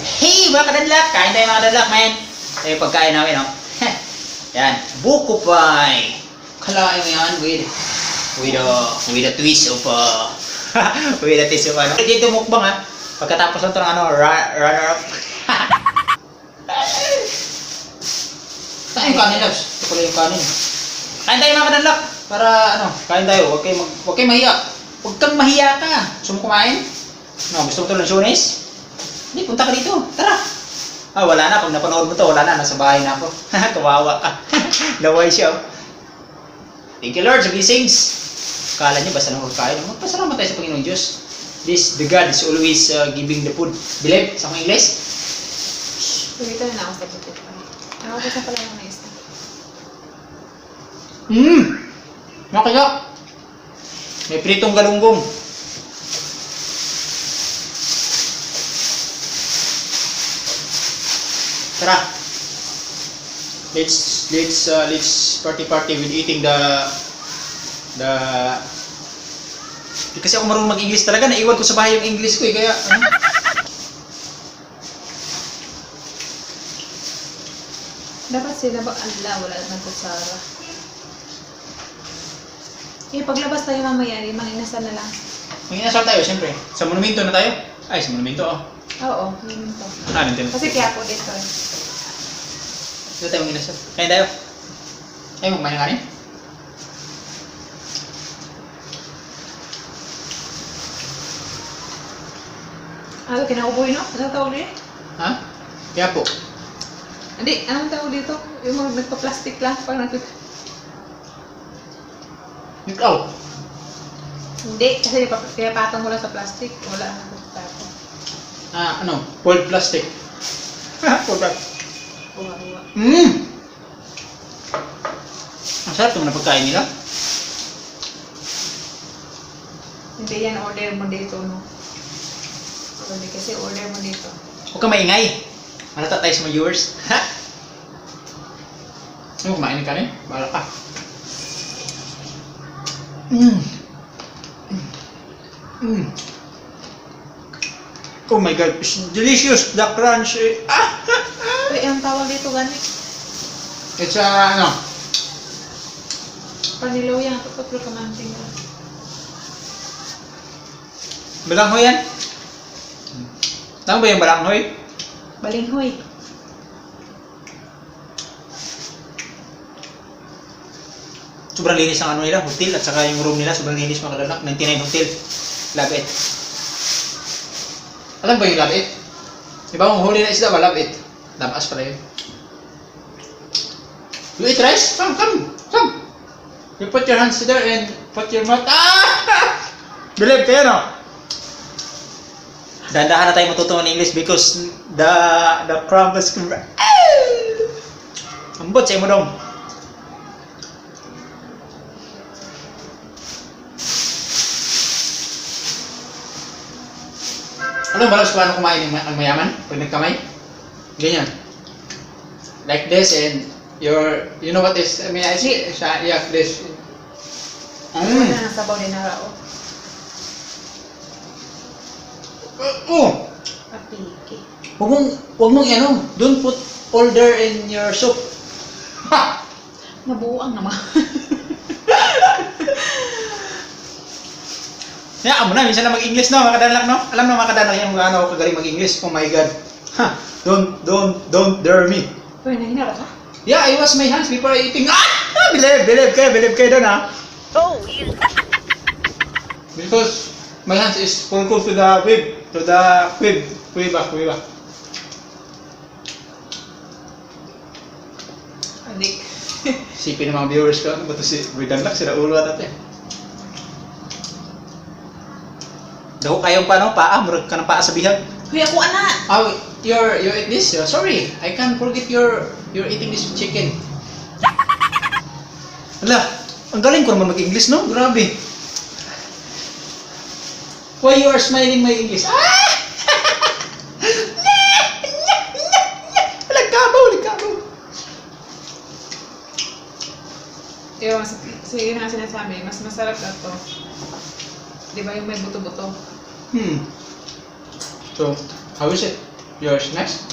Hey mga kadanlak! Kain tayo mga kadanlak, man! Ito yung pagkain namin, no? Yan, buko pie! Kalain mo yan with a twist of with a twist of ano. Dito mukbang ha. Pagkatapos ng ano, runner up. Saan yung kanin, Labs? Ito pala yung kanin. Kain tayo mga kadanlak! Para ano, kain tayo. Huwag kayo mahiya. Huwag kang mahiya ka. Gusto mo kumain? No, gusto mo ito ng Lunes? Hindi, punta ka dito. Tara! Ah, wala na. Pag napanood mo to, wala na. Nasa bahay na ako. Kawawa ka. Naway siya. Thank you, Lord, sa blessings. Kala niyo, basta nang magkain. Magpasalamat tayo sa Panginoon Diyos. The God is always giving the food. Believe sa mga Ingles? Dito na ako sa butik pa. Ako ko sa pala yung mais na. Nakaya. May pritong galunggong. Tara. Let's party with eating the kasi ako marunong mag-English talaga, naiwan ko sa bahay yung English ko kaya ano? Dapat sila ba wala nang kutsara. Paglabas tayo mamaya, manginasal na lang. Manginasal tayo, siyempre. Sa monumento na tayo? Ay, sa monumento, oh. Oo, yun to. Nintendo. Kasi kaya po dito eh. Dito tayo manginasal. Kain tayo. Ay, magmain ng kanin? Ano, kinauboy no? Anong tawag niya? Ha? Kaya po. Hindi, anong tawag dito? Yung mga nagpa-plastic lang. Pag Ikaw. Hindi, kasi pinapatong mo lang sa plastic. Wala na nagpapatong. Ano? Fold plastic. Fold plastic. Uwa-uwa. Ang sarap naman ang pagkain nila. Hindi yan, order mo dito, no? Hindi kasi order mo dito. Huwag kang maingay. Malata tayo sa mga viewers. Ha? Ano, kumain ng kanin? Bahala ka. Oh my God, it's delicious. The crunch. Uy, ang tawag dito gani? It's ano? Panilaw yan. Tutuplo ka man tingnan. Balanghoy yan? Tama ba yung balanghoy? Balinghoy. Sobrang linis ang ano nila, hotel, at saka yung room nila, sobrang linis mga kadanak. 99 hotel. Love it. Alam ba yung love it? Di ba kung huli na isda ba, love it? Lamas pala yun. You eat rice? Come. You put your hands there and put your mouth. Believe kayo, no? Dahan-dahan na tayo matutunan ng English because the crumbles. Ambot sa imo dong. Alam mo ba paano kumain ang mayaman pag nagkamay? Ganyan. Like this and you know what is, I mean, I see, yeah, this. Ano na nasabaw din na rao? Papiki. Huwag mong ano, don't put powder in your soup. Ha! Nabuang naman. Yeah, amo na, minsan na mag-English no, mga kadanlak no? Alam na mga kadanlak yung ano ako kagaling mag-English. Oh my God. Ha! Don't dare me. Uy, nahina ka? Yeah, I wash my hands before eating. Believe kayo doon ha. Oh, you. Because my hands is full to the quib. Kuiba. Adik. Sipin ng mga viewers ko, ano ba ito si Bridanlak, sila ulo at ate. Daw kayong paano, paa, murag ka ng paa sa bihag. Uy, ako anak! Oh, you eat this? Sorry, I can't forget you're eating this chicken. Ala, ang galing ko naman mag-English, no? Grabe. Why you are smiling my English? Lagkabaw. Yung sige nga sinasabi, mas masarap na to. Di ba yung may buto-buto? So, how is it? Yours next?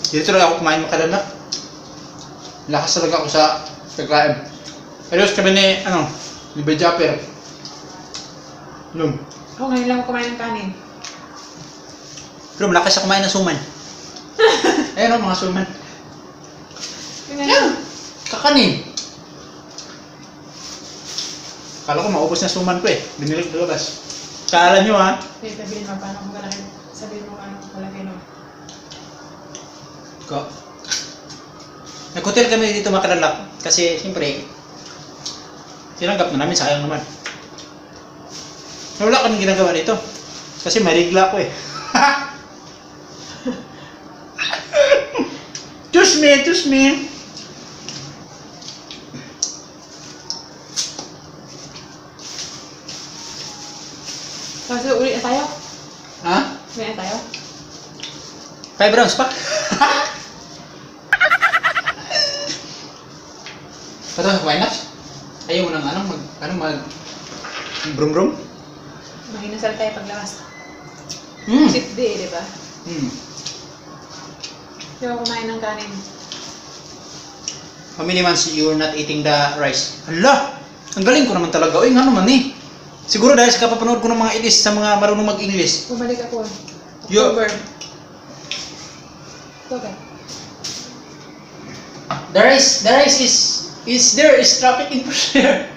Dito lang ako kumain makadala. Lakas talaga ako sa pagkain. Ayos kami ni, ni Bejaper. Ako ngayon lang ako kumain ng kanin. Pero malakas ako kumain ng suman. Ayun mga suman. Yan! Kakanin. Kala ko maubos na suman ko eh. Binilig dalabas. Kala nyo ha? Okay, sabihin mo paano kung kalaki. Sabihin mo ano kung kalaki no. Ko. Nag-hotel kami dito makalalak. Kasi siyempre, tinanggap na namin, sayang naman. Wala kaming ginagawa dito. Kasi marigla ko eh. Excuse me. Kasi ulit na tayo. Ha? Ulit na tayo. 5 rounds pa? Patapos sa why not? Ayaw mo nang brum brum? Mahinasal tayo paglabas. Hmm. Cheat day, di ba? Di ba kumain ng kanin? How many months you're not eating the rice? Hala! Ang galing ko naman talaga. Uy, nga naman eh. Siguro dahil sa kapapanood ko ng mga edits sa mga marunong mag-English. Bumalik ako. Yo. October. Okay. The rice is traffic enforcer.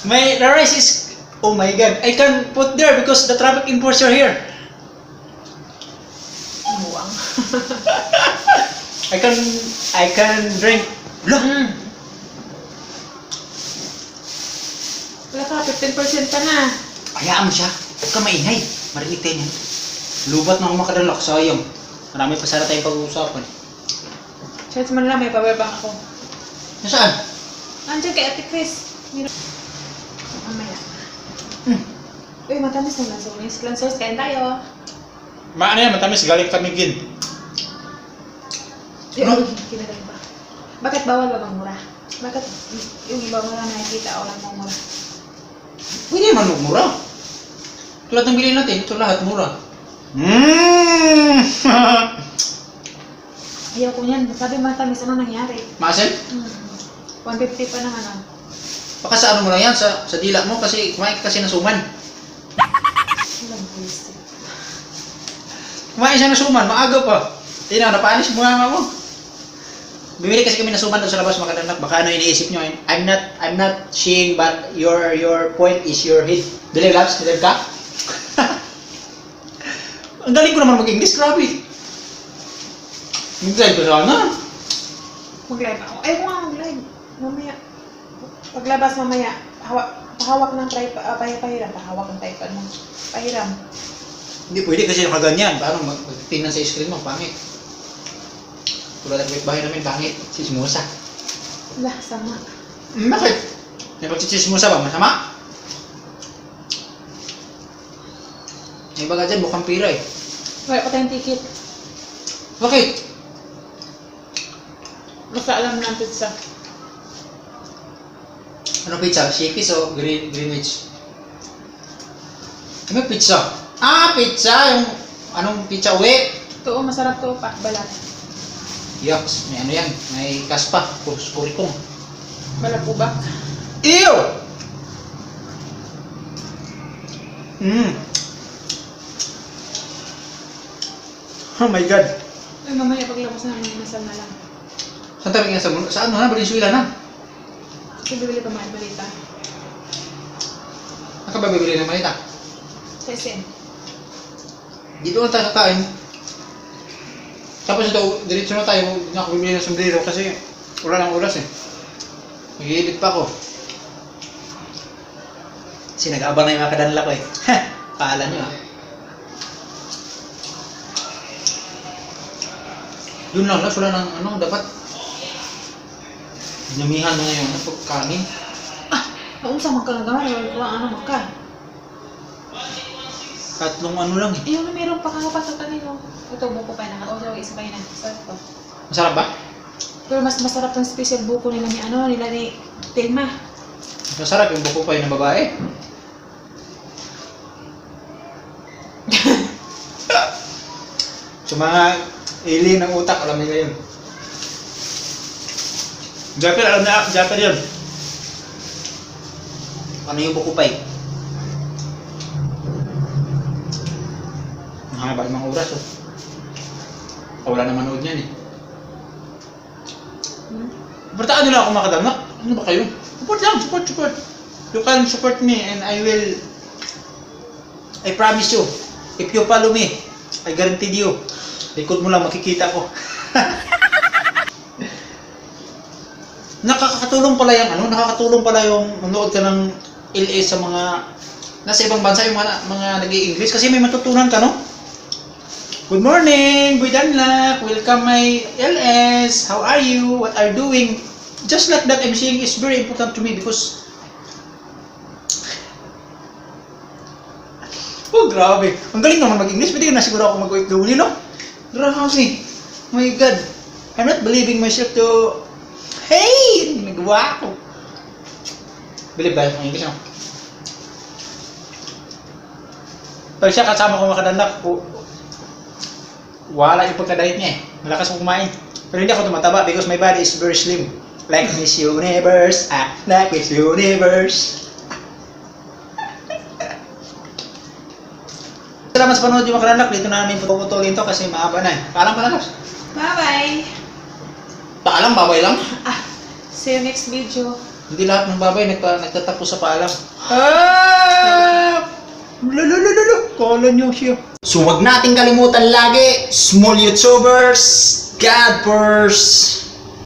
The rice is, oh my god, I can put there because the traffic enforcer here. Buwang. I can drink. Look. Wala ka, 15% pa na. Hayaan mo siya. Huwag ka maingay. Marinig tayo niyan. Lubat na ako makadalak. Sayang. Marami pa sana tayong pag-uusapan. Chance man lang, may power bank ako. Nasaan? Andiyan kay Ate Chris. Mamaya. Uy, matamis na lansones. Lansones, kain tayo. Maano yan? Matamis. Galing kami gin. Ano? Kinagaling pa. Bakit bawal ba mura? Bakit yung iba mura nakikita o lang mura? Pwede naman mura. Tulad ng bilhin natin, ito lahat mura. Ayaw ko yan. Sabi matamis, ano nangyari? Maasin? 150 pa naman ah. Baka sa ano mo lang yan, sa dila mo kasi kumain ka kasi ng suman. Walang buwisit. Kumain siya ng suman, maaga pa. Tingnan, napaanis mo nga mo. Bumili kasi kami ng suman doon sa labas makadanak. Baka ano iniisip nyo. I'm not seeing but your point is your head. Believe labs, believe ka? Ang galing ko naman mag-English, grabe. Mag-drive ko sana. Mag-live ako. Ayaw ko nga mag-live. Mamaya. Paglabas mamaya, pahawak ng pahiram. Pahawak ng tripod mo. Pahiram. Hindi pwede kasi nakaganyan. Paano magtingnan sa screen mo? Pangit. Tulad ng bahay namin, pangit. Sismusa. Lah, sama. Bakit? May pagsisismusa ba? Masama? May baga dyan, mukhang pira eh. Wala pa tayong ticket. Bakit? Basta alam mo ng pizza. Ano pizza? Shakey's o Greenwich? Ano pizza? Ah, pizza! Yung anong pizza uwi? Ito, masarap to pa. Balat. Yucks, may ano yan, may kaspa, kurikong. Balat po ba? Ew! Oh my god. Ay, mamaya paglabas na may masal na lang. Saan tayo ginasa? Saan mo na? Valenzuela na. Kasi bibili pa mga balita. Saan ka ba bibili ng malita? Sa SM. Dito lang tayo kakain. Tapos ito, diretso na tayo. Hindi na ako bibili ng sombrero kasi wala ng oras eh. Mag-iedit pa ako. Kasi nag-aabang na yung mga kadanla ko eh. Paala nyo ah. Yun lang, wala ng ano, dapat namihan na ngayon ng pagkanin. Naunsa magkagawa, ano magka. Tatlong ano lang eh. Yung meron pa kakapat sa kanino. Ito, buko pa na. O, isa pa yun na. Sarap to. Masarap ba? Pero mas masarap tong special buko nila ni Telma. Masarap yung buko pa ng babae. So mga alien ng utak, alam nila yun. Japper, alam na, Japper yun. Ano yung buko pay? Mahaba yung mga oras, oh. Wala na manood niyan, eh. Bertaan nila ako makadanak. Ano ba kayo? Support lang, support. You can support me and I promise you, if you follow me, I guarantee you, likod mo lang makikita ko. Nakakatulong pala yung manood ka ng LS sa mga nasa ibang bansa, yung mga nag-i-English kasi may matutunan ka, no? Good morning, Boy Danlak, welcome my LS, how are you, what are you doing? Just like that, I'm saying is very important to me because oh, grabe. Ang galing naman mag-English. Pwede ka na siguro ako mag-OFW, no? Grabe. My God. I'm not believing myself to... Hey! Nagawa ako. Believe ba yung English, no? Pag siya kasama ko makadanak, wala yung pagka-diet niya, eh. Malakas ko kumain. Pero hindi ako tumataba because my body is very slim. Like Miss Universe. Like Miss Universe. Salamat sa panood yung mga kananak. Dito namin puputulin to kasi mahaba na, eh. Paalam, kananak. Bye-bye! Paalam, babay lang. See you next video. Hindi lahat ng babay nagtatapos sa paalam. Lululululu. Kala nyo siya. So wag nating kalimutan lagi, small YouTubers, God first.